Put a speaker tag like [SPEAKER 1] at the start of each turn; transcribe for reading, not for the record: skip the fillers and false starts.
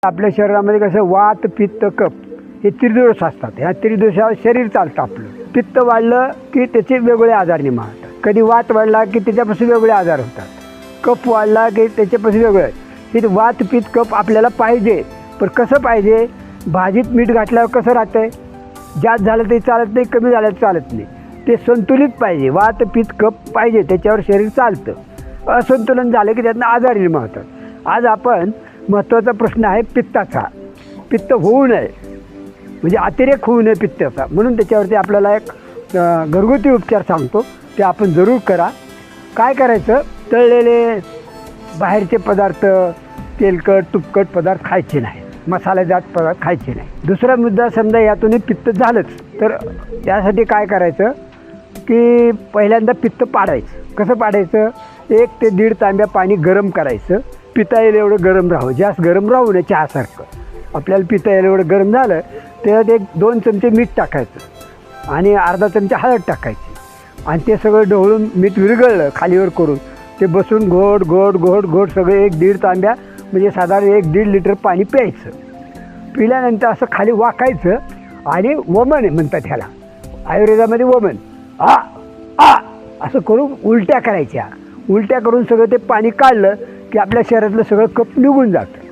[SPEAKER 1] आपल्या शरीरामध्ये कसं वात पित्त कफ हे त्रिदोष असतात. ह्या त्रिदोषावर शरीर चालतं आपलं. पित्त वाढलं की त्याचे वेगवेगळे आजार निर्माण होतात. कधी वात वाढला की त्याच्यापासून वेगवेगळे आजार होतात. कफ वाढला की त्याच्यापासून वेगळे. हे वात पित्त कफ आपल्याला पाहिजे, पण कसं पाहिजे? भाजीत मीठ घातल्यावर कसं राहतंय? जास्त झालं तरी चालत नाही, कमी झालं तरी चालत नाही. ते संतुलित पाहिजे. वात पित्त कफ पाहिजे, त्याच्यावर शरीर चालतं. असंतुलन झालं की त्यातनं आजार निर्माण होतात. आज आपण महत्त्वाचा प्रश्न आहे पित्ताचा. पित्त होऊ नये, म्हणजे अतिरेक होऊ नये पित्ताचा. म्हणून त्याच्यावरती आपल्याला एक घरगुती उपचार सांगतो, ते आपण जरूर करा. काय करायचं? तळलेले बाहेरचे पदार्थ, तेलकट तुपकट पदार्थ खायचे नाही, मसालेदार पदार्थ खायचे नाही. दुसरा मुद्दा, समजा यातूनही पित्त झालंच तर त्यासाठी काय करायचं की पहिल्यांदा पित्त पाडायचं. कसं पाडायचं? 1 ते 1.5 तांब्या पाणी गरम करायचं. पिता येईल एवढं गरम राहावं, जास्त गरम राहू नये. चहासारखं आपल्याला पिता येईल एवढं गरम झालं त्यात 1-2 चमचे मीठ टाकायचं आणि अर्धा चमचा हळद टाकायची आणि ते सगळं ढवळून मीठ विरघळलं खालीवर करून ते बसून घोट घोट घोट घोट सगळं 1-1.5 तांब्या म्हणजे साधारण 1-1.5 लिटर पाणी प्यायचं. पिल्यानंतर असं खाली वाकायचं आणि वमन म्हणतात ह्याला आयुर्वेदामध्ये वमन. आ आ असं करून उलट्या करायच्या. उलट्या करून सगळं ते पाणी काढलं की आपल्या शरीरातलं सगळं कफ निघून जातं.